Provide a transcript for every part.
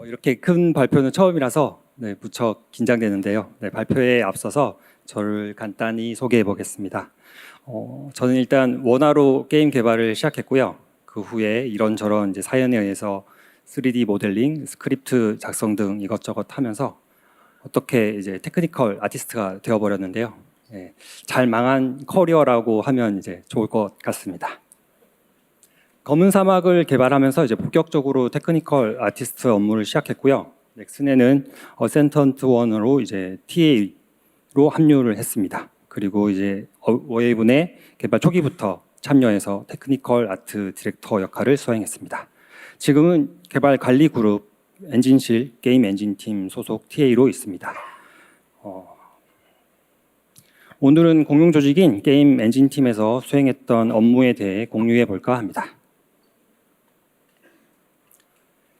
이렇게 큰 발표는 처음이라서 무척 긴장되는데요. 발표에 앞서서 저를 간단히 소개해 보겠습니다. 저는 일단 원화로 게임 개발을 시작했고요. 그 후에 이런저런 이제 사연에 의해서 3D 모델링, 스크립트 작성 등 이것저것 하면서 어떻게 이제 테크니컬 아티스트가 되어버렸는데요. 잘 망한 커리어라고 하면 이제 좋을 것 같습니다. 검은 사막을 개발하면서 이제 본격적으로 테크니컬 아티스트 업무를 시작했고요. 넥슨에는 어센턴트 원으로 이제 TA로 합류를 했습니다. 그리고 이제 워웨이븐의 개발 초기부터 참여해서 테크니컬 아트 디렉터 역할을 수행했습니다. 지금은 개발 관리 그룹 엔진실 게임 엔진 팀 소속 TA로 있습니다. 오늘은 공용 조직인 게임 엔진 팀에서 수행했던 업무에 대해 공유해 볼까 합니다.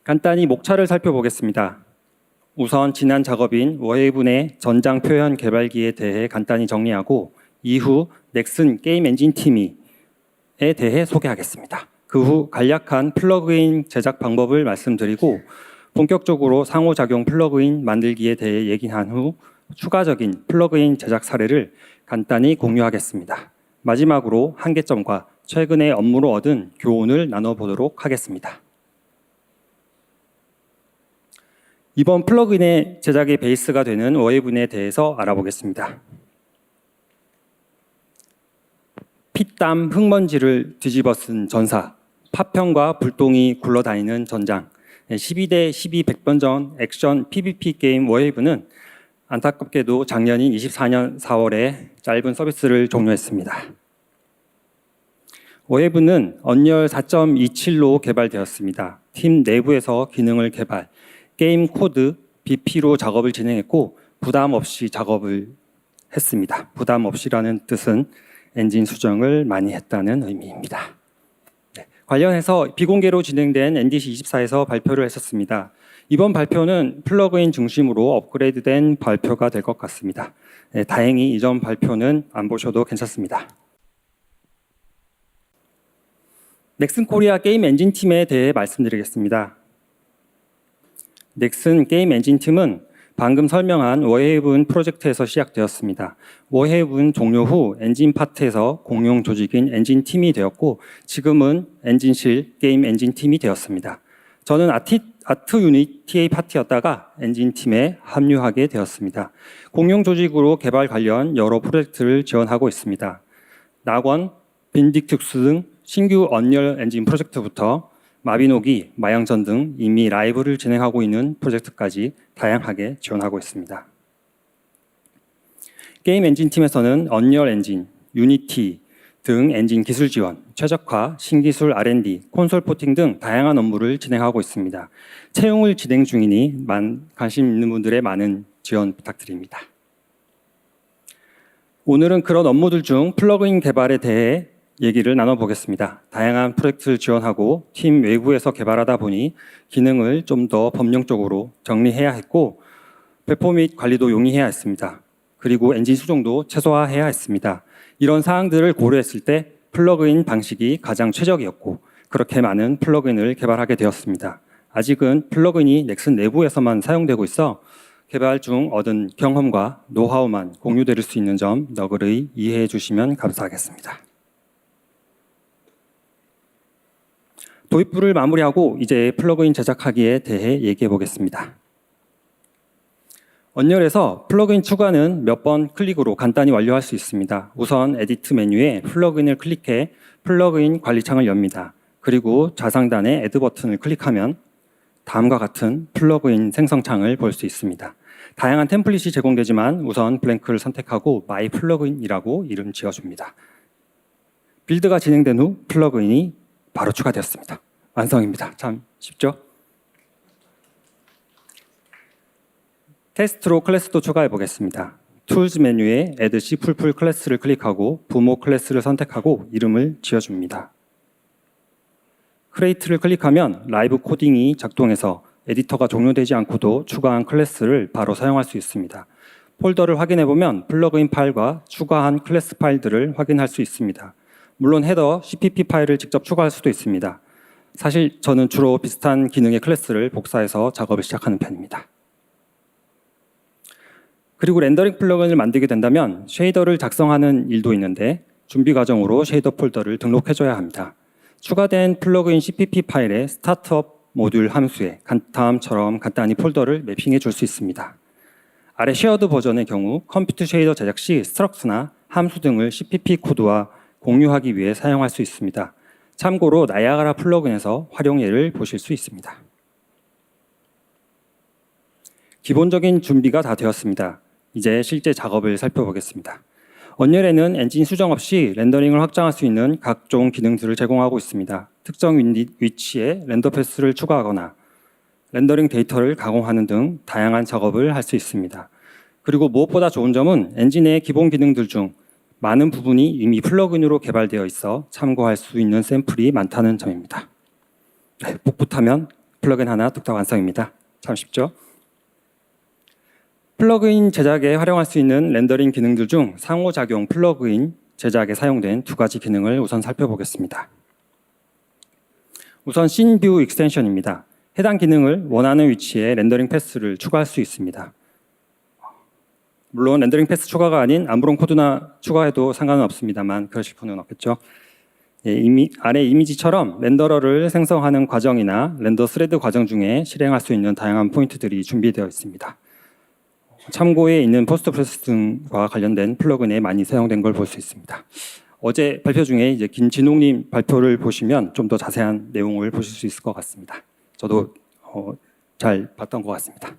간단히 목차를 살펴보겠습니다. 우선 지난 작업인 워웨이븐의 전장 표현 개발기에 대해 간단히 정리하고 이후 넥슨 게임 엔진 팀에 대해 소개하겠습니다. 그 후 간략한 플러그인 제작 방법을 말씀드리고 본격적으로 상호작용 플러그인 만들기에 대해 얘기한 후 추가적인 플러그인 제작 사례를 간단히 공유하겠습니다. 마지막으로 한계점과 최근의 업무로 얻은 교훈을 나눠보도록 하겠습니다. 이번 플러그인의 제작의 베이스가 되는 워웨이븐에 대해서 알아보겠습니다. 피땀 흙먼지를 뒤집어 쓴 전사, 파편과 불똥이 굴러다니는 전장, 12대 12 백번전 액션 PVP 게임 워웨이븐은 안타깝게도 작년인 24년 4월에 짧은 서비스를 종료했습니다. 워웨이븐은 언리얼 4.27로 개발되었습니다. 팀 내부에서 기능을 개발, 게임 코드, BP로 작업을 진행했고 부담 없이 작업을 했습니다. 부담 없이라는 뜻은 엔진 수정을 많이 했다는 의미입니다. 관련해서 비공개로 진행된 NDC24에서 발표를 했었습니다. 이번 발표는 플러그인 중심으로 업그레이드된 발표가 될 것 같습니다. 다행히 이전 발표는 안 보셔도 괜찮습니다. 넥슨 코리아 게임 엔진 팀에 대해 말씀드리겠습니다. 넥슨 게임 엔진 팀은 방금 설명한 워웨이븐 프로젝트에서 시작되었습니다. 워웨이븐 종료 후 엔진 파트에서 공용 조직인 엔진 팀이 되었고 지금은 엔진실 게임 엔진 팀이 되었습니다. 저는 아트 유닛 TA 파트였다가 엔진 팀에 합류하게 되었습니다. 공용 조직으로 개발 관련 여러 프로젝트를 지원하고 있습니다. 낙원, 빈딕특수 등 신규 언리얼 엔진 프로젝트부터 마비노기, 마양전 등 이미 라이브를 진행하고 있는 프로젝트까지 다양하게 지원하고 있습니다. 게임 엔진 팀에서는 언리얼 엔진, 유니티 등 엔진 기술 지원, 최적화, 신기술 R&D, 콘솔 포팅 등 다양한 업무를 진행하고 있습니다. 채용을 진행 중이니 관심 있는 분들의 많은 지원 부탁드립니다. 오늘은 그런 업무들 중 플러그인 개발에 대해 얘기를 나눠보겠습니다. 다양한 프로젝트를 지원하고 팀 외부에서 개발하다 보니 기능을 좀 더 범용적으로 정리해야 했고 배포 및 관리도 용이해야 했습니다. 그리고 엔진 수정도 최소화해야 했습니다. 이런 사항들을 고려했을 때 플러그인 방식이 가장 최적이었고 그렇게 많은 플러그인을 개발하게 되었습니다. 아직은 플러그인이 넥슨 내부에서만 사용되고 있어 개발 중 얻은 경험과 노하우만 공유될 수 있는 점 너그러이 이해해 주시면 감사하겠습니다. 도입부를 마무리하고 이제 플러그인 제작하기에 대해 얘기해 보겠습니다. 언리얼에서 플러그인 추가는 몇 번 클릭으로 간단히 완료할 수 있습니다. 우선 에디트 메뉴에 플러그인을 클릭해 플러그인 관리창을 엽니다. 그리고 좌상단에 애드 버튼을 클릭하면 다음과 같은 플러그인 생성창을 볼 수 있습니다. 다양한 템플릿이 제공되지만 우선 블랭크를 선택하고 마이 플러그인이라고 이름 지어줍니다. 빌드가 진행된 후 플러그인이 바로 추가되었습니다. 완성입니다. 참 쉽죠? 테스트로 클래스도 추가해 보겠습니다. 툴즈 메뉴에 Add C++ 클래스를 클릭하고 부모 클래스를 선택하고 이름을 지어줍니다. 크레이트를 클릭하면 라이브 코딩이 작동해서 에디터가 종료되지 않고도 추가한 클래스를 바로 사용할 수 있습니다. 폴더를 확인해 보면 플러그인 파일과 추가한 클래스 파일들을 확인할 수 있습니다. 물론 헤더 CPP 파일을 직접 추가할 수도 있습니다. 사실 저는 주로 비슷한 기능의 클래스를 복사해서 작업을 시작하는 편입니다. 그리고 렌더링 플러그인을 만들게 된다면 쉐이더를 작성하는 일도 있는데 준비 과정으로 쉐이더 폴더를 등록해줘야 합니다. 추가된 플러그인 CPP 파일에 스타트업 모듈 함수에 다음처럼 간단히 폴더를 매핑해 줄 수 있습니다. 아래 쉐어드 버전의 경우 컴퓨트 쉐이더 제작 시 스트럭스나 함수 등을 CPP 코드와 공유하기 위해 사용할 수 있습니다. 참고로 나이아가라 플러그인에서 활용 예를 보실 수 있습니다. 기본적인 준비가 다 되었습니다. 이제 실제 작업을 살펴보겠습니다. 언열에는 엔진 수정 없이 렌더링을 확장할 수 있는 각종 기능들을 제공하고 있습니다. 특정 위치에 렌더 패스를 추가하거나 렌더링 데이터를 가공하는 등 다양한 작업을 할 수 있습니다. 그리고 무엇보다 좋은 점은 엔진의 기본 기능들 중 많은 부분이 이미 플러그인으로 개발되어 있어 참고할 수 있는 샘플이 많다는 점입니다. 복붙하면 플러그인 하나 뚝딱 완성입니다. 참 쉽죠? 플러그인 제작에 활용할 수 있는 렌더링 기능들 중 상호작용 플러그인 제작에 사용된 두 가지 기능을 우선 살펴보겠습니다. 우선 씬뷰 익스텐션입니다. 해당 기능을 원하는 위치에 렌더링 패스를 추가할 수 있습니다. 물론 렌더링 패스 추가가 아닌 아무런 코드나 추가해도 상관은 없습니다만 그러실 필요는 없겠죠. 아래 이미지처럼 렌더러를 생성하는 과정이나 렌더 스레드 과정 중에 실행할 수 있는 다양한 포인트들이 준비되어 있습니다. 참고에 있는 포스트 프로세싱과 관련된 플러그인에 많이 사용된 걸 볼 수 있습니다. 어제 발표 중에 이제 김진홍님 발표를 보시면 좀 더 자세한 내용을 보실 수 있을 것 같습니다. 저도 잘 봤던 것 같습니다.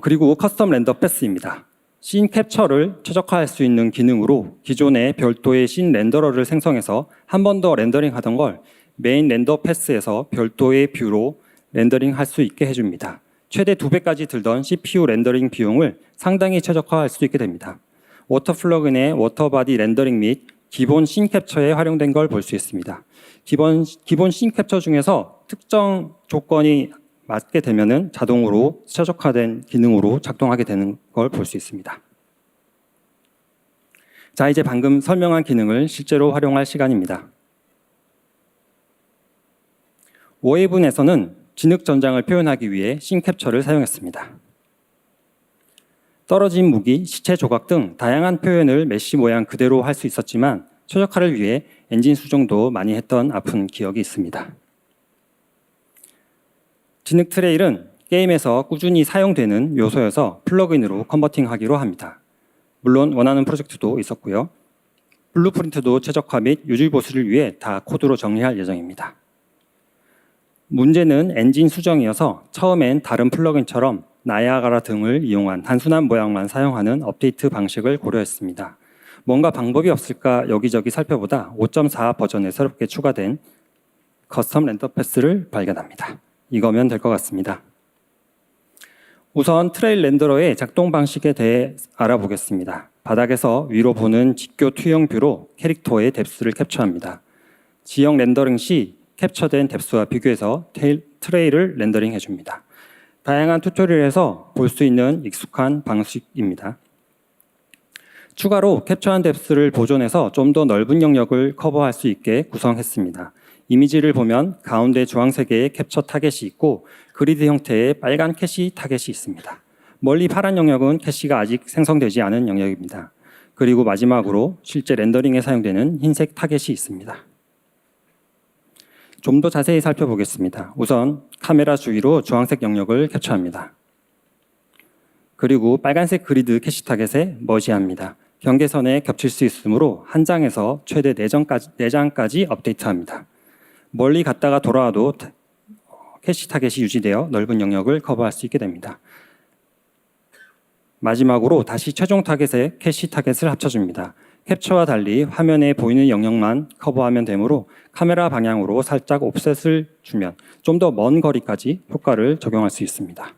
그리고 커스텀 렌더 패스입니다. 씬 캡처를 최적화할 수 있는 기능으로 기존의 별도의 씬 렌더러를 생성해서 한 번 더 렌더링 하던 걸 메인 렌더 패스에서 별도의 뷰로 렌더링 할 수 있게 해줍니다. 최대 2배까지 들던 CPU 렌더링 비용을 상당히 최적화할 수 있게 됩니다. 워터 플러그인의 워터바디 렌더링 및 기본 씬 캡처에 활용된 걸 볼 수 있습니다. 기본 씬 캡처 중에서 특정 조건이 맞게 되면은 자동으로 최적화된 기능으로 작동하게 되는 걸 볼 수 있습니다. 자, 이제 방금 설명한 기능을 실제로 활용할 시간입니다. 워웨이븐에서는 진흙 전장을 표현하기 위해 씬 캡처를 사용했습니다. 떨어진 무기, 시체 조각 등 다양한 표현을 메쉬 모양 그대로 할 수 있었지만 최적화를 위해 엔진 수정도 많이 했던 아픈 기억이 있습니다. 진흙 트레일은 게임에서 꾸준히 사용되는 요소여서 플러그인으로 컨버팅하기로 합니다. 물론 원하는 프로젝트도 있었고요. 블루프린트도 최적화 및 유지 보수를 위해 다 코드로 정리할 예정입니다. 문제는 엔진 수정이어서 처음엔 다른 플러그인처럼 나이아가라 등을 이용한 단순한 모양만 사용하는 업데이트 방식을 고려했습니다. 뭔가 방법이 없을까 여기저기 살펴보다 5.4 버전에 새롭게 추가된 커스텀 렌더 패스를 발견합니다. 이거면 될 것 같습니다. 우선 트레일 렌더러의 작동 방식에 대해 알아보겠습니다. 바닥에서 위로 보는 직교 투영 뷰로 캐릭터의 뎁스를 캡처합니다. 지형 렌더링 시 캡처된 뎁스와 비교해서 트레일을 렌더링 해줍니다. 다양한 튜토리얼에서 볼 수 있는 익숙한 방식입니다. 추가로 캡처한 뎁스를 보존해서 좀 더 넓은 영역을 커버할 수 있게 구성했습니다. 이미지를 보면 가운데 주황색의 캡처 타겟이 있고 그리드 형태의 빨간 캐시 타겟이 있습니다. 멀리 파란 영역은 캐시가 아직 생성되지 않은 영역입니다. 그리고 마지막으로 실제 렌더링에 사용되는 흰색 타겟이 있습니다. 좀 더 자세히 살펴보겠습니다. 우선 카메라 주위로 주황색 영역을 캡처합니다. 그리고 빨간색 그리드 캐시 타겟에 머지합니다. 경계선에 겹칠 수 있으므로 한 장에서 최대 4장까지 업데이트합니다. 멀리 갔다가 돌아와도 캐시 타겟이 유지되어 넓은 영역을 커버할 수 있게 됩니다. 마지막으로 다시 최종 타겟에 캐시 타겟을 합쳐줍니다. 캡처와 달리 화면에 보이는 영역만 커버하면 되므로 카메라 방향으로 살짝 옵셋을 주면 좀 더 먼 거리까지 효과를 적용할 수 있습니다.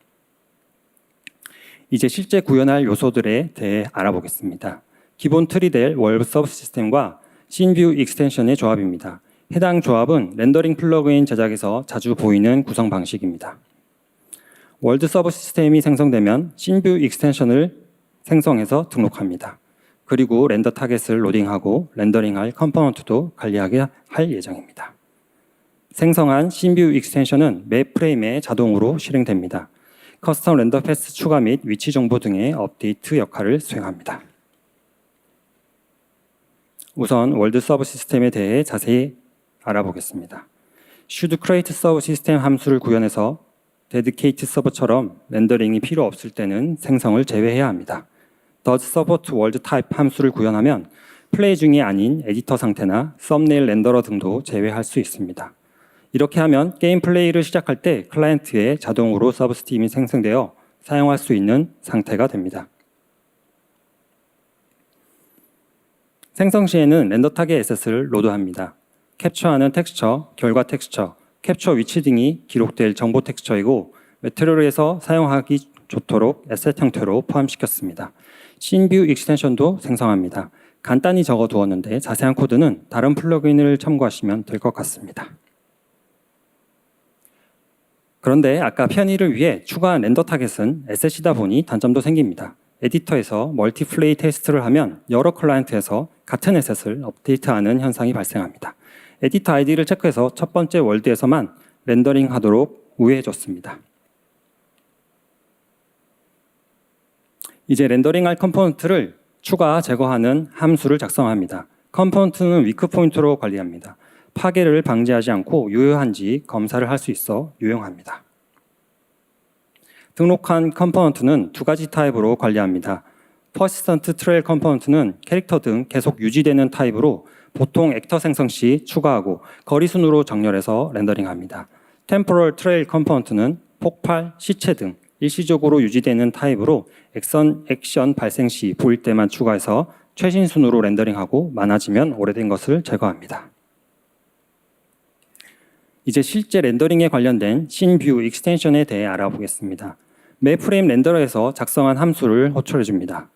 이제 실제 구현할 요소들에 대해 알아보겠습니다. 기본 틀이 될 월드 서브 시스템과 씬뷰 익스텐션의 조합입니다. 해당 조합은 렌더링 플러그인 제작에서 자주 보이는 구성 방식입니다. 월드 서브 시스템이 생성되면 씬뷰 익스텐션을 생성해서 등록합니다. 그리고 렌더 타겟을 로딩하고 렌더링할 컴포넌트도 관리하게 할 예정입니다. 생성한 씬뷰 익스텐션은 매 프레임에 자동으로 실행됩니다. 커스텀 렌더 패스 추가 및 위치 정보 등의 업데이트 역할을 수행합니다. 우선 월드 서브 시스템에 대해 자세히 알아보겠습니다. should create 서브 시스템 함수를 구현해서 dedicate 서버처럼 렌더링이 필요 없을 때는 생성을 제외해야 합니다. does support world type 함수를 구현하면 플레이 중이 아닌 에디터 상태나 썸네일 렌더러 등도 제외할 수 있습니다. 이렇게 하면 게임 플레이를 시작할 때 클라이언트에 자동으로 서브 스팀이 생성되어 사용할 수 있는 상태가 됩니다. 생성 시에는 렌더 타겟 에셋을 로드합니다. 캡처하는 텍스처, 결과 텍스처, 캡처 위치 등이 기록될 정보 텍스처이고 매트리얼에서 사용하기 좋도록 에셋 형태로 포함시켰습니다. 씬뷰 익스텐션도 생성합니다. 간단히 적어두었는데 자세한 코드는 다른 플러그인을 참고하시면 될 것 같습니다. 그런데 아까 편의를 위해 추가한 렌더 타겟은 에셋이다 보니 단점도 생깁니다. 에디터에서 멀티플레이 테스트를 하면 여러 클라이언트에서 같은 에셋을 업데이트하는 현상이 발생합니다. 에디터 아이디를 체크해서 첫 번째 월드에서만 렌더링 하도록 우회해줬습니다. 이제 렌더링할 컴포넌트를 추가, 제거하는 함수를 작성합니다. 컴포넌트는 위크 포인트로 관리합니다. 파괴를 방지하지 않고 유효한지 검사를 할 수 있어 유용합니다. 등록한 컴포넌트는 두 가지 타입으로 관리합니다. 퍼시스턴트 트레일 컴포넌트는 캐릭터 등 계속 유지되는 타입으로 보통 액터 생성 시 추가하고 거리 순으로 정렬해서 렌더링합니다. 템포럴 트레일 컴포넌트는 폭발, 시체 등 일시적으로 유지되는 타입으로 액션 발생 시 보일 때만 추가해서 최신 순으로 렌더링하고 많아지면 오래된 것을 제거합니다. 이제 실제 렌더링에 관련된 씬뷰 익스텐션에 대해 알아보겠습니다. 매 프레임 렌더러에서 작성한 함수를 호출해 줍니다.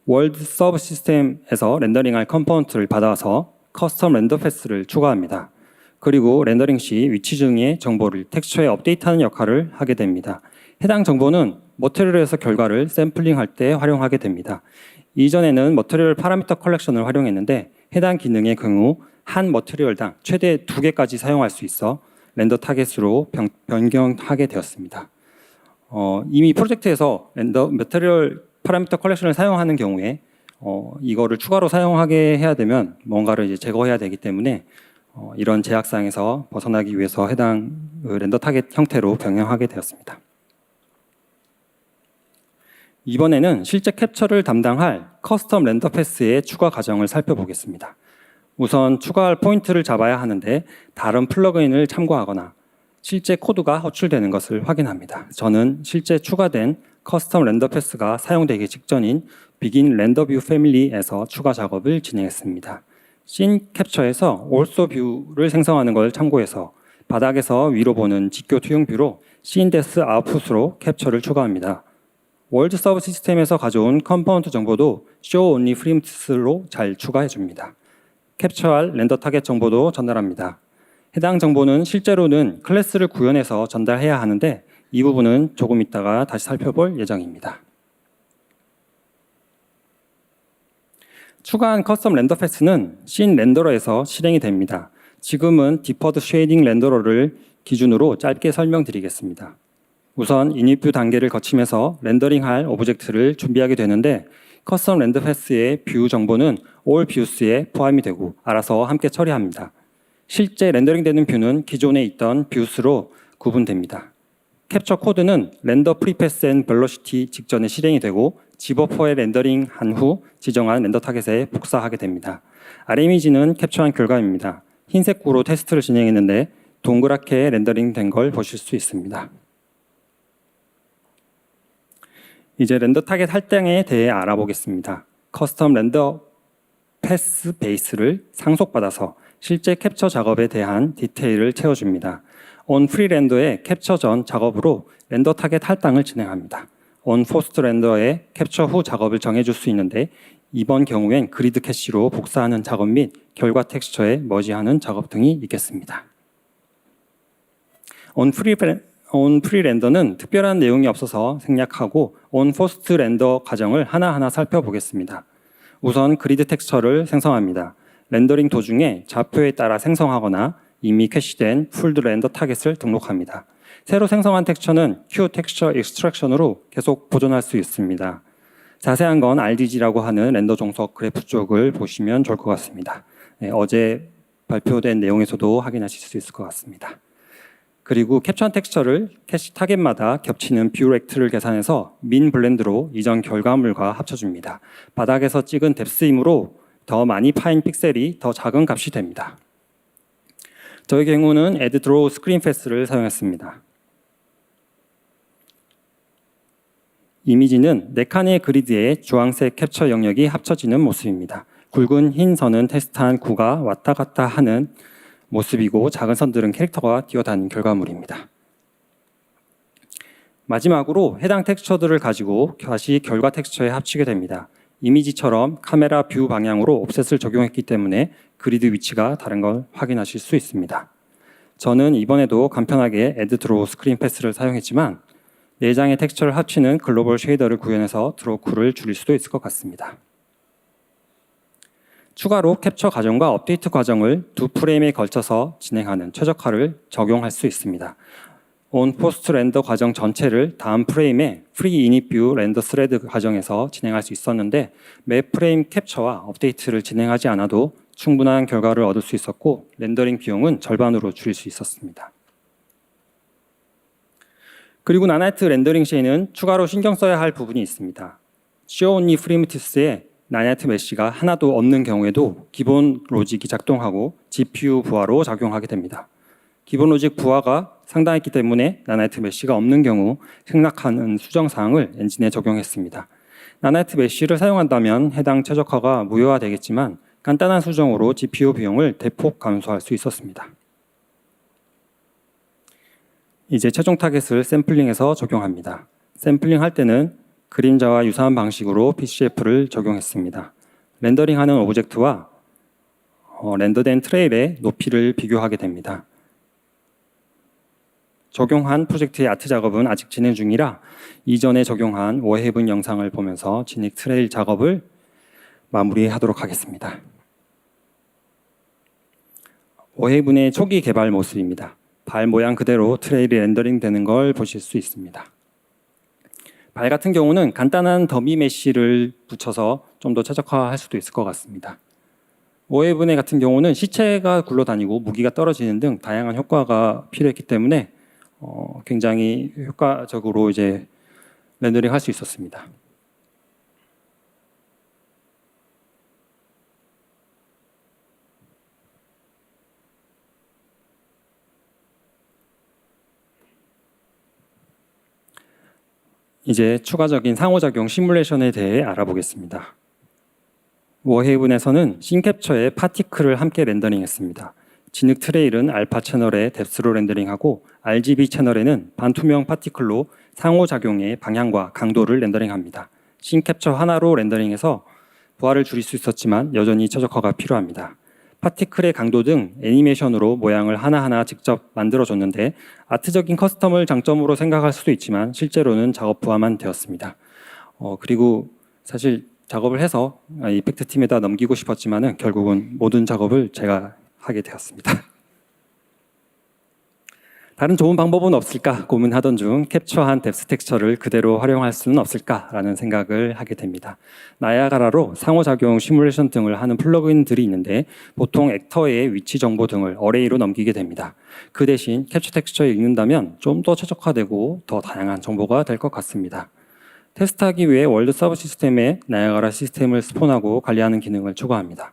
월드 서브 시스템에서 렌더링할 컴포넌트를 받아서 커스텀 렌더 패스를 추가합니다. 그리고 렌더링 시 위치 등의 정보를 텍스처에 업데이트하는 역할을 하게 됩니다. 해당 정보는 머티리얼에서 결과를 샘플링할 때 활용하게 됩니다. 이전에는 머티리얼 파라미터 컬렉션을 활용했는데 해당 기능의 경우 한 머티리얼당 최대 2개까지 사용할 수 있어 렌더 타겟으로 변경하게 되었습니다. 이미 프로젝트에서 머티리얼 파라미터 컬렉션을 사용하는 경우에 이거를 추가로 사용하게 해야 되면 뭔가를 이제 제거해야 되기 때문에 이런 제약사항에서 벗어나기 위해서 해당 렌더 타겟 형태로 변경하게 되었습니다. 이번에는 실제 캡처를 담당할 커스텀 렌더 패스의 추가 과정을 살펴보겠습니다. 우선 추가할 포인트를 잡아야 하는데 다른 플러그인을 참고하거나 실제 코드가 호출되는 것을 확인합니다. 저는 실제 추가된 커스텀 렌더 패스가 사용되기 직전인 Begin Render View Family에서 추가 작업을 진행했습니다. 씬 캡처에서 Also View를 생성하는 걸 참고해서 바닥에서 위로 보는 직교 투영 뷰로 씬 데스 아웃풋으로 캡처를 추가합니다. 월드 서브 시스템에서 가져온 컴포넌트 정보도 Show Only Frameds로 잘 추가해 줍니다. 캡처할 렌더 타겟 정보도 전달합니다. 해당 정보는 실제로는 클래스를 구현해서 전달해야 하는데 이 부분은 조금 있다가 다시 살펴볼 예정입니다. 추가한 커스텀 렌더 패스는 씬 렌더러에서 실행이 됩니다. 지금은 디퍼드 쉐이딩 렌더러를 기준으로 짧게 설명드리겠습니다. 우선 이닛뷰 단계를 거치면서 렌더링할 오브젝트를 준비하게 되는데 커스텀 렌더 패스의 뷰 정보는 all views에 포함이 되고 알아서 함께 처리합니다. 실제 렌더링되는 뷰는 기존에 있던 views로 구분됩니다. 캡처 코드는 렌더 프리패스 앤 벨로시티 직전에 실행이 되고 집버퍼에 렌더링한 후 지정한 렌더 타겟에 복사하게 됩니다. 아래 이미지는 캡처한 결과입니다. 흰색 구로 테스트를 진행했는데 동그랗게 렌더링된 걸 보실 수 있습니다. 이제 렌더 타겟 할당에 대해 알아보겠습니다. 커스텀 렌더 패스 베이스를 상속받아서 실제 캡처 작업에 대한 디테일을 채워줍니다. on 프리 렌더의 캡처 전 작업으로 렌더 타겟 할당을 진행합니다. on 포스트 렌더의 캡처 후 작업을 정해줄 수 있는데 이번 경우엔 그리드 캐시로 복사하는 작업 및 결과 텍스처에 머지하는 작업 등이 있겠습니다. on 프리 렌더는 특별한 내용이 없어서 생략하고 on 포스트 렌더 과정을 하나하나 살펴보겠습니다. 우선 그리드 텍스처를 생성합니다. 렌더링 도중에 좌표에 따라 생성하거나 이미 캐시된 풀드 렌더 타겟을 등록합니다. 새로 생성한 텍스처는 Q 텍스처 익스트랙션으로 계속 보존할 수 있습니다. 자세한 건 RDG라고 하는 렌더 종속 그래프 쪽을 보시면 좋을 것 같습니다. 네, 어제 발표된 내용에서도 확인하실 수 있을 것 같습니다. 그리고 캡처한 텍스처를 캐시 타겟마다 겹치는 뷰 렉트를 계산해서 민 블렌드로 이전 결과물과 합쳐줍니다. 바닥에서 찍은 뎁스이므로 더 많이 파인 픽셀이 더 작은 값이 됩니다. 저의 경우는 add draw screen pass를 사용했습니다. 이미지는 4칸의 그리드에 주황색 캡처 영역이 합쳐지는 모습입니다. 굵은 흰 선은 테스트한 구가 왔다 갔다 하는 모습이고 작은 선들은 캐릭터가 뛰어다니는 결과물입니다. 마지막으로 해당 텍스처들을 가지고 다시 결과 텍스처에 합치게 됩니다. 이미지처럼 카메라 뷰 방향으로 옵셋을 적용했기 때문에 그리드 위치가 다른 걸 확인하실 수 있습니다. 저는 이번에도 간편하게 add draw screen pass를 사용했지만 4장의 텍스처를 합치는 글로벌 쉐이더를 구현해서 드로우쿨을 줄일 수도 있을 것 같습니다. 추가로 캡처 과정과 업데이트 과정을 2프레임에 걸쳐서 진행하는 최적화를 적용할 수 있습니다. on 포스트 렌더 과정 전체를 다음 프레임에 프리 이닛 뷰 렌더 스레드 과정에서 진행할 수 있었는데 매 프레임 캡처와 업데이트를 진행하지 않아도 충분한 결과를 얻을 수 있었고 렌더링 비용은 절반으로 줄일 수 있었습니다. 그리고 나나이트 렌더링 시에는 추가로 신경 써야 할 부분이 있습니다. 쇼온리 프리미티스에 나나이트 메쉬가 하나도 없는 경우에도 기본 로직이 작동하고 GPU 부하로 작용하게 됩니다. 기본 로직 부하가 상당했기 때문에 나나이트 메쉬가 없는 경우 생략하는 수정사항을 엔진에 적용했습니다. 나나이트 메쉬를 사용한다면 해당 최적화가 무효화되겠지만 간단한 수정으로 GPU 비용을 대폭 감소할 수 있었습니다. 이제 최종 타겟을 샘플링해서 적용합니다. 샘플링 할 때는 그림자와 유사한 방식으로 PCF를 적용했습니다. 렌더링하는 오브젝트와 렌더된 트레일의 높이를 비교하게 됩니다. 적용한 프로젝트의 아트 작업은 아직 진행 중이라 이전에 적용한 워헤븐 영상을 보면서 진입 트레일 작업을 마무리하도록 하겠습니다. 워헤븐의 초기 개발 모습입니다. 발 모양 그대로 트레일이 렌더링 되는 걸 보실 수 있습니다. 발 같은 경우는 간단한 더미 메쉬를 붙여서 좀 더 최적화할 수도 있을 것 같습니다. 워헤븐의 같은 경우는 시체가 굴러다니고 무기가 떨어지는 등 다양한 효과가 필요했기 때문에 굉장히 효과적으로 이제 렌더링 할 수 있었습니다. 이제 추가적인 상호작용 시뮬레이션에 대해 알아보겠습니다. 워헤븐에서는 씬캡처에 파티클을 함께 렌더링했습니다. 진흙 트레일은 알파 채널에 뎁스로 렌더링하고 RGB 채널에는 반투명 파티클로 상호작용의 방향과 강도를 렌더링합니다. 씬캡처 하나로 렌더링해서 부하를 줄일 수 있었지만 여전히 최적화가 필요합니다. 파티클의 강도 등 애니메이션으로 모양을 하나하나 직접 만들어줬는데 아트적인 커스텀을 장점으로 생각할 수도 있지만 실제로는 작업 부하만 되었습니다. 그리고 사실 작업을 해서 이펙트 팀에다 넘기고 싶었지만 결국은 모든 작업을 제가 하게 되었습니다. 다른 좋은 방법은 없을까 고민하던 중 캡처한 뎁스 텍스처를 그대로 활용할 수는 없을까라는 생각을 하게 됩니다. 나야가라로 상호작용 시뮬레이션 등을 하는 플러그인들이 있는데 보통 액터의 위치 정보 등을 어레이로 넘기게 됩니다. 그 대신 캡처 텍스처에 읽는다면 좀 더 최적화되고 더 다양한 정보가 될 것 같습니다. 테스트하기 위해 월드 서브 시스템에 나야가라 시스템을 스폰하고 관리하는 기능을 추가합니다.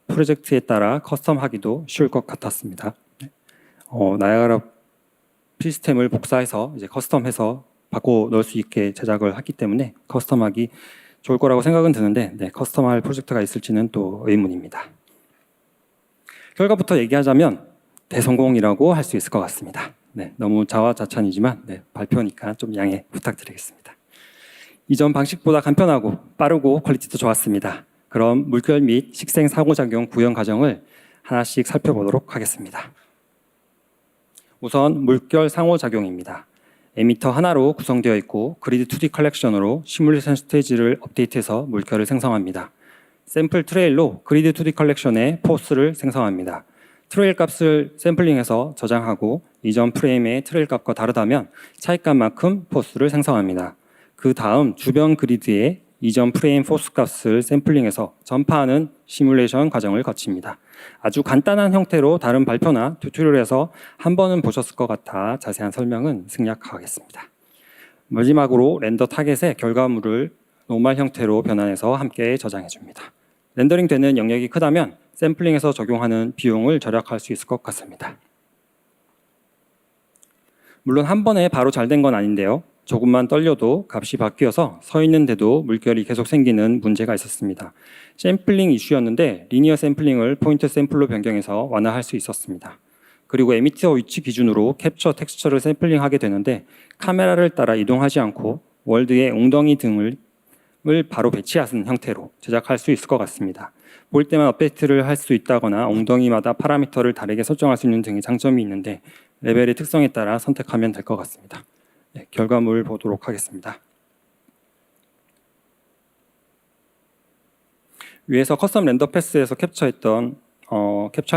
프로젝트에 따라 커스텀하기도 쉬울 것 같았습니다. 나야가라 시스템을 복사해서 이제 커스텀해서 바꿔 넣을 수 있게 제작을 했기 때문에 커스텀하기 좋을 거라고 생각은 드는데 커스텀할 프로젝트가 있을지는 또 의문입니다. 결과부터 얘기하자면 대성공이라고 할 수 있을 것 같습니다. 너무 자화자찬이지만 발표니까 좀 양해 부탁드리겠습니다. 이전 방식보다 간편하고 빠르고 퀄리티도 좋았습니다. 그럼 물결 및 식생 상호작용 구현 과정을 하나씩 살펴보도록 하겠습니다. 우선 물결 상호작용입니다. 에미터 하나로 구성되어 있고 그리드 2D 컬렉션으로 시뮬레이션 스테이지를 업데이트해서 물결을 생성합니다. 샘플 트레일로 그리드 2D 컬렉션의 포스를 생성합니다. 트레일 값을 샘플링해서 저장하고 이전 프레임의 트레일 값과 다르다면 차이값만큼 포스를 생성합니다. 그 다음 주변 그리드에 이전 프레임 포스 값을 샘플링해서 전파하는 시뮬레이션 과정을 거칩니다. 아주 간단한 형태로 다른 발표나 튜토리얼에서 한 번은 보셨을 것 같아 자세한 설명은 생략하겠습니다. 마지막으로 렌더 타겟의 결과물을 노멀 형태로 변환해서 함께 저장해 줍니다. 렌더링 되는 영역이 크다면 샘플링에서 적용하는 비용을 절약할 수 있을 것 같습니다. 물론 한 번에 바로 잘 된 건 아닌데요. 조금만 떨려도 값이 바뀌어서 서 있는데도 물결이 계속 생기는 문제가 있었습니다. 샘플링 이슈였는데 리니어 샘플링을 포인트 샘플로 변경해서 완화할 수 있었습니다. 그리고 에미터 위치 기준으로 캡처 텍스처를 샘플링하게 되는데 카메라를 따라 이동하지 않고 월드의 웅덩이 등을 바로 배치하는 형태로 제작할 수 있을 것 같습니다. 볼 때만 업데이트를 할 수 있다거나 엉덩이마다 파라미터를 다르게 설정할 수 있는 등의 장점이 있는데 레벨의 특성에 따라 선택하면 될 것 같습니다. 네, 결과물 보도록 하겠습니다. 위에서 커스텀 렌더 패스에서 캡처할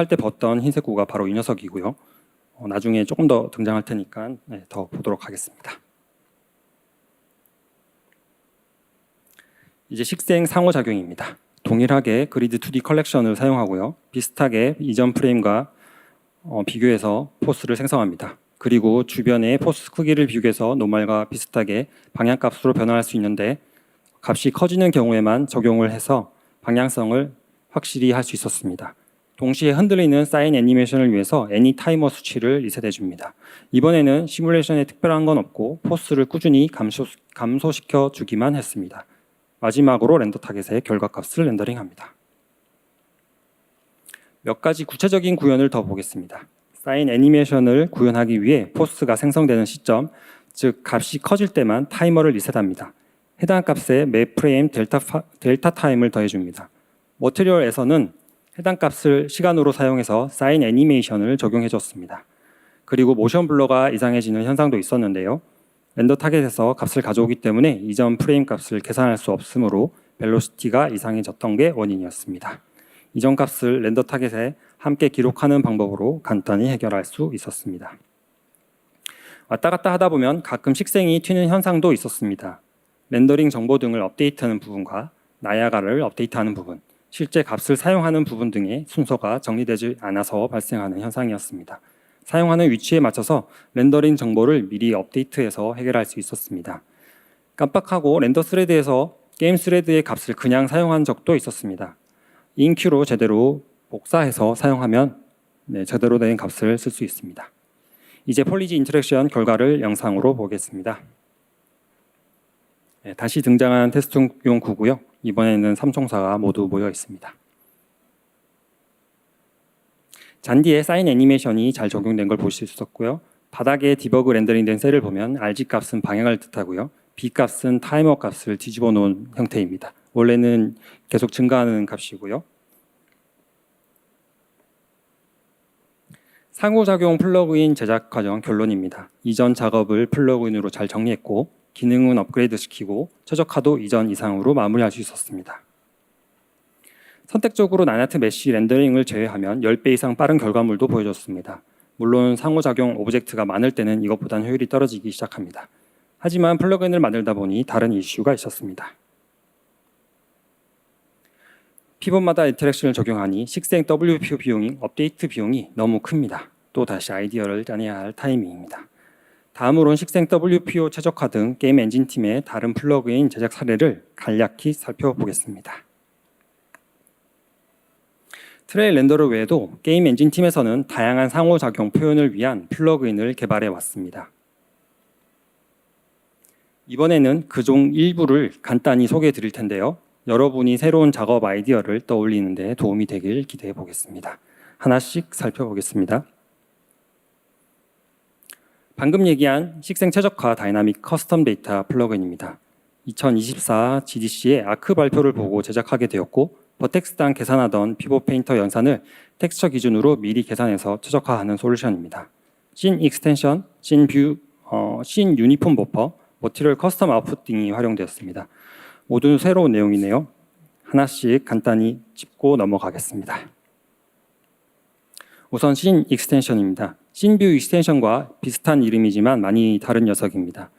때 봤던 흰색 구가 바로 이 녀석이고요. 나중에 조금 더 등장할 테니까 더 보도록 하겠습니다. 이제 식생 상호작용입니다. 동일하게 그리드 2D 컬렉션을 사용하고요. 비슷하게 이전 프레임과 비교해서 포스를 생성합니다. 그리고 주변의 포스 크기를 비교해서 노멀과 비슷하게 방향값으로 변환할 수 있는데 값이 커지는 경우에만 적용을 해서 방향성을 확실히 할 수 있었습니다. 동시에 흔들리는 사인 애니메이션을 위해서 애니 타이머 수치를 리셋해 줍니다. 이번에는 시뮬레이션에 특별한 건 없고 포스를 꾸준히 감소시켜 주기만 했습니다. 마지막으로 렌더 타겟의 결과값을 렌더링합니다. 몇 가지 구체적인 구현을 더 보겠습니다. 사인 애니메이션을 구현하기 위해 포스가 생성되는 시점, 즉 값이 커질 때만 타이머를 리셋합니다. 해당 값에 매 프레임 델타 타임을 더해줍니다. 머티리얼에서는 해당 값을 시간으로 사용해서 사인 애니메이션을 적용해줬습니다. 그리고 모션 블러가 이상해지는 현상도 있었는데요. 렌더 타겟에서 값을 가져오기 때문에 이전 프레임 값을 계산할 수 없으므로 벨로시티가 이상해졌던 게 원인이었습니다. 이전 값을 렌더 타겟에 함께 기록하는 방법으로 간단히 해결할 수 있었습니다. 왔다 갔다 하다 보면 가끔 식생이 튀는 현상도 있었습니다. 렌더링 정보 등을 업데이트하는 부분과 나야가를 업데이트하는 부분, 실제 값을 사용하는 부분 등의 순서가 정리되지 않아서 발생하는 현상이었습니다. 사용하는 위치에 맞춰서 렌더링 정보를 미리 업데이트해서 해결할 수 있었습니다. 깜빡하고 렌더 스레드에서 게임 스레드의 값을 그냥 사용한 적도 있었습니다. 인큐로 제대로 복사해서 사용하면 제대로 된 값을 쓸 수 있습니다. 이제 폴리지 인터랙션 결과를 영상으로 보겠습니다. 다시 등장한 테스트용 구고요. 이번에는 3총사가 모두 모여 있습니다. 잔디에 사인 애니메이션이 잘 적용된 걸 볼 수 있었고요. 바닥에 디버그 렌더링된 셀을 보면 RG 값은 방향을 뜻하고요. B 값은 타이머 값을 뒤집어 놓은 형태입니다. 원래는 계속 증가하는 값이고요. 상호작용 플러그인 제작 과정 결론입니다. 이전 작업을 플러그인으로 잘 정리했고 기능은 업그레이드 시키고 최적화도 이전 이상으로 마무리할 수 있었습니다. 선택적으로 나나트 메쉬 렌더링을 제외하면 10배 이상 빠른 결과물도 보여줬습니다. 물론 상호작용 오브젝트가 많을 때는 이것보다는 효율이 떨어지기 시작합니다. 하지만 플러그인을 만들다 보니 다른 이슈가 있었습니다. 피벗마다 인터랙션을 적용하니 식생 WPO 비용이 업데이트 비용이 너무 큽니다. 또 다시 아이디어를 짜내야 할 타이밍입니다. 다음으로는 식생 WPO 최적화 등 게임 엔진 팀의 다른 플러그인 제작 사례를 간략히 살펴보겠습니다. 트레일 렌더러 외에도 게임 엔진 팀에서는 다양한 상호작용 표현을 위한 플러그인을 개발해 왔습니다. 이번에는 그중 일부를 간단히 소개해 드릴 텐데요. 여러분이 새로운 작업 아이디어를 떠올리는 데 도움이 되길 기대해 보겠습니다. 하나씩 살펴보겠습니다. 방금 얘기한 식생 최적화 다이나믹 커스텀 데이터 플러그인입니다. 2024 GDC의 아크 발표를 보고 제작하게 되었고 버텍스당 계산하던 피벗 페인터 연산을 텍스처 기준으로 미리 계산해서 최적화하는 솔루션입니다. 씬 익스텐션, 씬 뷰, 씬 유니폼 버퍼, 머티리얼 커스텀 아웃풋 등이 활용되었습니다. 모두 새로운 내용이네요. 하나씩 간단히 짚고 넘어가겠습니다. 우선 씬 익스텐션입니다. 씬뷰 익스텐션과 비슷한 이름이지만 많이 다른 녀석입니다.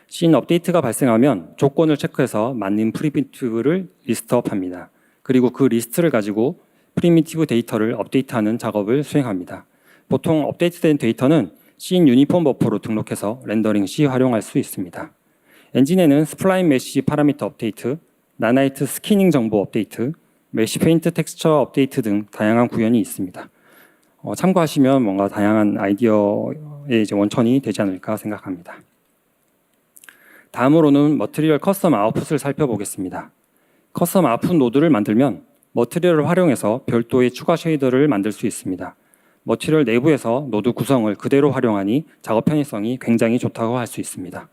씬 업데이트가 발생하면 조건을 체크해서 맞는 프리미티브를 리스트업합니다. 그리고 그 리스트를 가지고 프리미티브 데이터를 업데이트하는 작업을 수행합니다. 보통 업데이트된 데이터는 씬 유니폼 버퍼로 등록해서 렌더링 시 활용할 수 있습니다. 엔진에는 스플라인 메시 파라미터 업데이트, 나나이트 스키닝 정보 업데이트, 메시 페인트 텍스처 업데이트 등 다양한 구현이 있습니다. 참고하시면 뭔가 다양한 아이디어의 원천이 되지 않을까 생각합니다. 다음으로는 머티리얼 커스텀 아웃풋을 살펴보겠습니다. 커스텀 아웃풋 노드를 만들면 머티리얼을 활용해서 별도의 추가 쉐이더를 만들 수 있습니다. 머티리얼 내부에서 노드 구성을 그대로 활용하니 작업 편의성이 굉장히 좋다고 할 수 있습니다.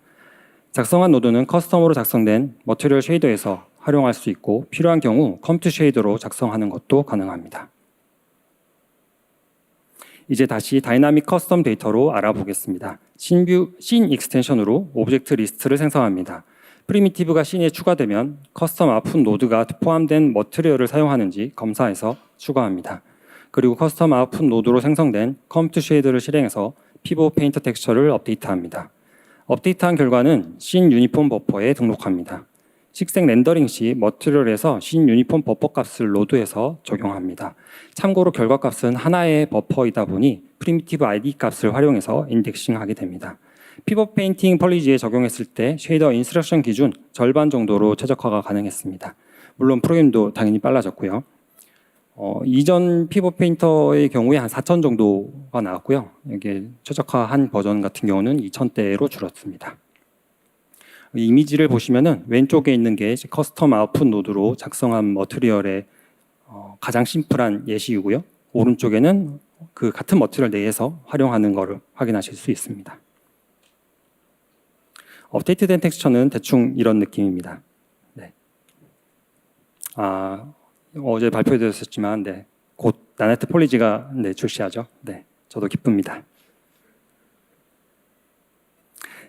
작성한 노드는 커스텀으로 작성된 머티리얼 쉐이더에서 활용할 수 있고 필요한 경우 컴퓨트 쉐이더로 작성하는 것도 가능합니다. 이제 다시 다이나믹 커스텀 데이터로 알아보겠습니다. 씬 익스텐션으로 오브젝트 리스트를 생성합니다. 프리미티브가 씬에 추가되면 커스텀 아웃풋 노드가 포함된 머티리얼을 사용하는지 검사해서 추가합니다. 그리고 커스텀 아웃풋 노드로 생성된 컴퓨트 쉐이드를 실행해서 피봇 페인터 텍스처를 업데이트합니다. 업데이트한 결과는 씬 유니폼 버퍼에 등록합니다. 식생 렌더링 시 머티리얼에서 씬 유니폼 버퍼 값을 로드해서 적용합니다. 참고로 결과 값은 하나의 버퍼이다 보니 프리미티브 ID 값을 활용해서 인덱싱하게 됩니다. 피벗 페인팅 펄리지에 적용했을 때 쉐이더 인스트럭션 기준 절반 정도로 최적화가 가능했습니다. 물론 프로그램도 당연히 빨라졌고요. 이전 피벗 페인터의 경우에 한 4,000 정도가 나왔고요. 이게 최적화한 버전 같은 경우는 2,000대로 줄었습니다. 이미지를 보시면은 왼쪽에 있는 게 커스텀 아웃풋 노드로 작성한 머티리얼의 가장 심플한 예시이고요. 오른쪽에는 그 같은 머티리얼 내에서 활용하는 것을 확인하실 수 있습니다. 업데이트된 텍스처는 대충 이런 느낌입니다. 네. 어제 발표되었었지만 네, 곧 나나이트 폴리지가 네, 출시하죠. 네, 저도 기쁩니다.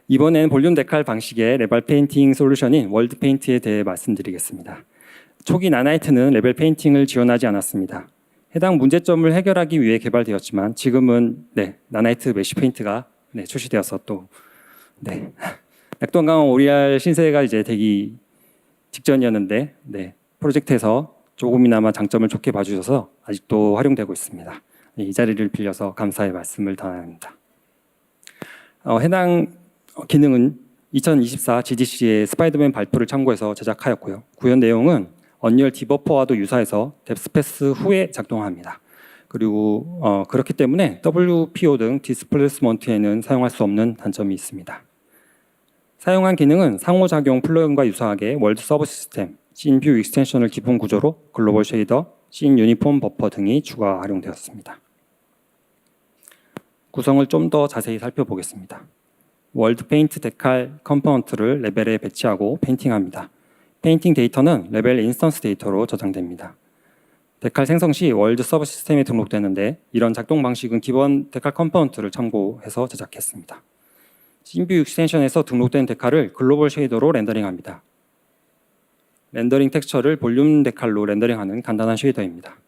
이번엔 볼륨 데칼 방식의 레벨 페인팅 솔루션인 월드 페인트에 대해 말씀드리겠습니다. 초기 나나이트는 레벨 페인팅을 지원하지 않았습니다. 해당 문제점을 해결하기 위해 개발되었지만 지금은 네, 나나이트 메쉬 페인트가 네, 출시되어서 또 네, 낙동강 오리알 신세가 이제 되기 직전이었는데 네, 프로젝트에서 조금이나마 장점을 좋게 봐주셔서 아직도 활용되고 있습니다. 이 자리를 빌려서 감사의 말씀을 전합니다. 해당 기능은 2024 GDC의 스파이더맨 발표를 참고해서 제작하였고요. 구현 내용은 언리얼 디버퍼와도 유사해서 뎁스패스 후에 작동합니다. 그리고 그렇기 때문에 WPO 등 디스플레이스먼트에는 사용할 수 없는 단점이 있습니다. 사용한 기능은 상호작용 플러그인과 유사하게 월드 서버 시스템, 씬뷰 익스텐션을 기본 구조로 글로벌 쉐이더, 씬 유니폼 버퍼 등이 추가 활용되었습니다. 구성을 좀 더 자세히 살펴보겠습니다. 월드 페인트 데칼 컴포넌트를 레벨에 배치하고 페인팅합니다. 페인팅 데이터는 레벨 인스턴스 데이터로 저장됩니다. 데칼 생성 시 월드 서버 시스템에 등록되는데 이런 작동 방식은 기본 데칼 컴포넌트를 참고해서 제작했습니다. 씬뷰 익스텐션에서 등록된 데칼을 글로벌 쉐이더로 렌더링합니다. 렌더링 텍스처를 볼륨 데칼로 렌더링하는 간단한 쉐이더입니다.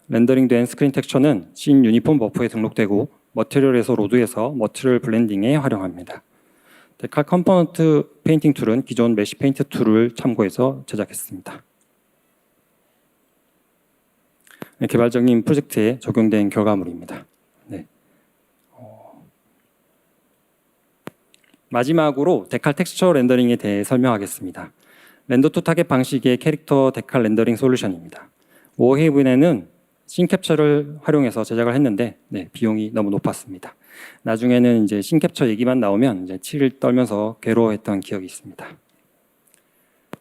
렌더링된 스크린 텍스처는 씬 유니폼 버퍼에 등록되고 머티리얼에서 로드해서 머티리얼 블렌딩에 활용합니다. 데칼 컴포넌트 페인팅 툴은 기존 메쉬 페인트 툴을 참고해서 제작했습니다. 네, 개발적인 프로젝트에 적용된 결과물입니다. 네. 마지막으로 데칼 텍스처 렌더링에 대해 설명하겠습니다. 렌더 투 타겟 방식의 캐릭터 데칼 렌더링 솔루션입니다. 워헤이븐에는 씬 캡처를 활용해서 제작을 했는데 네, 비용이 너무 높았습니다. 나중에는 이제 씬 캡처 얘기만 나오면 이제 치를 떨면서 괴로워했던 기억이 있습니다.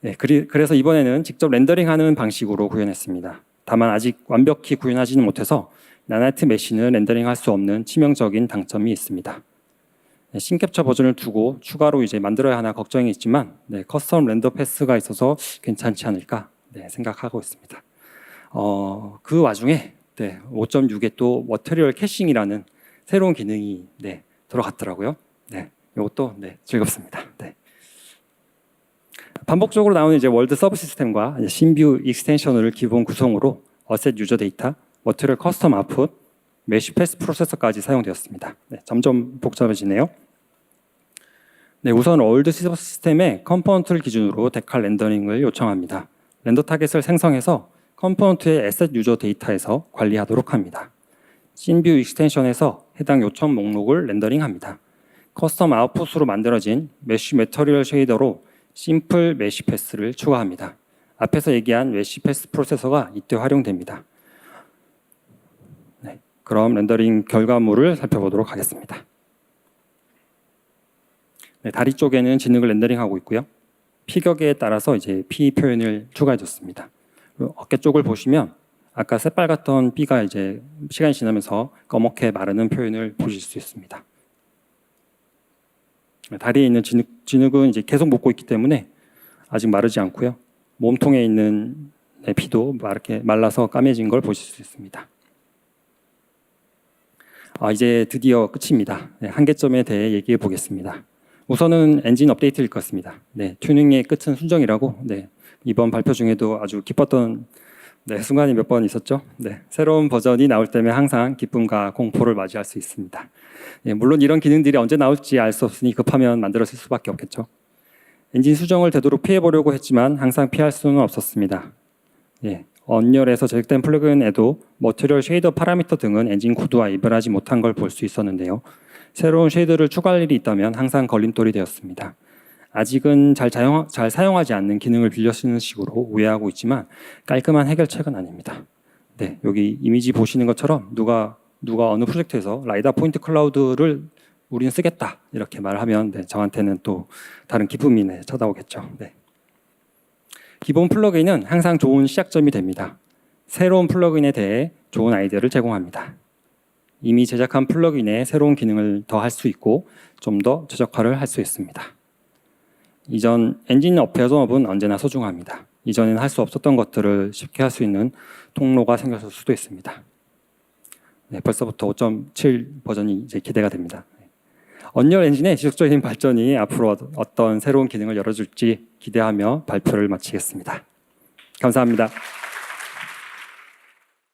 네, 그래서 이번에는 직접 렌더링하는 방식으로 구현했습니다. 다만 아직 완벽히 구현하지는 못해서 나나이트 메쉬는 렌더링할 수 없는 치명적인 단점이 있습니다. 네, 씬 캡처 버전을 두고 추가로 이제 만들어야 하나 걱정이 있지만 네, 커스텀 렌더 패스가 있어서 괜찮지 않을까 네, 생각하고 있습니다. 그 와중에 네, 5.6에 또 머티리얼 캐싱이라는 새로운 기능이 네, 들어갔더라고요. 네, 이것도 네, 즐겁습니다. 네. 반복적으로 나오는 이제 월드 서브 시스템과 씬뷰 익스텐션을 기본 구성으로 어셋 유저 데이터, 머티리얼 커스텀 아웃풋, 메쉬 패스 프로세서까지 사용되었습니다. 네, 점점 복잡해지네요. 네, 우선 월드 시스템의 컴포넌트를 기준으로 데칼 렌더링을 요청합니다. 렌더 타겟을 생성해서 컴포넌트의 에셋 유저 데이터에서 관리하도록 합니다. 씬뷰 익스텐션에서 해당 요청 목록을 렌더링합니다. 커스텀 아웃풋으로 만들어진 메쉬 매터리얼 쉐이더로 심플 메쉬 패스를 추가합니다. 앞에서 얘기한 메쉬 패스 프로세서가 이때 활용됩니다. 네, 그럼 렌더링 결과물을 살펴보도록 하겠습니다. 네, 다리 쪽에는 진흙을 렌더링하고 있고요. 피격에 따라서 이제 피 표현을 추가해줬습니다. 어깨 쪽을 보시면 아까 새빨갛던 삐가 이제 시간이 지나면서 검게 마르는 표현을 보실 수 있습니다. 다리에 있는 진흙은 이제 계속 먹고 있기 때문에 아직 마르지 않고요. 몸통에 있는 피도 말라서 까매진 걸 보실 수 있습니다. 이제 드디어 끝입니다. 네, 한계점에 대해 얘기해 보겠습니다. 우선은 엔진 업데이트일 것 같습니다. 네, 튜닝의 끝은 순정이라고 이번 발표 중에도 아주 기뻤던 순간이 몇 번 있었죠. 새로운 버전이 나올 때면 항상 기쁨과 공포를 맞이할 수 있습니다. 물론 이런 기능들이 언제 나올지 알 수 없으니 급하면 만들어질 수밖에 없겠죠. 엔진 수정을 되도록 피해보려고 했지만 항상 피할 수는 없었습니다. 언열에서 제작된 플러그인에도 머티리얼 쉐이더 파라미터 등은 엔진 코드와 이별하지 못한 걸 볼 수 있었는데요. 새로운 쉐이더를 추가할 일이 있다면 항상 걸림돌이 되었습니다. 아직은 잘 사용하지 않는 기능을 빌려 쓰는 식으로 오해하고 있지만 깔끔한 해결책은 아닙니다. 여기 이미지 보시는 것처럼 누가 어느 프로젝트에서 라이다 포인트 클라우드를 우리는 쓰겠다 이렇게 말하면 저한테는 또 다른 기쁨이 찾아오겠죠. 기본 플러그인은 항상 좋은 시작점이 됩니다. 새로운 플러그인에 대해 좋은 아이디어를 제공합니다. 이미 제작한 플러그인에 새로운 기능을 더할 수 있고 좀 더 최적화를 할 수 있습니다. 이전 엔진 어페어업은 언제나 소중합니다. 이전에는 할 수 없었던 것들을 쉽게 할 수 있는 통로가 생겼을 수도 있습니다. 벌써부터 5.7 버전이 이제 기대가 됩니다. 언리얼 엔진의 지속적인 발전이 앞으로 어떤 새로운 기능을 열어줄지 기대하며 발표를 마치겠습니다. 감사합니다.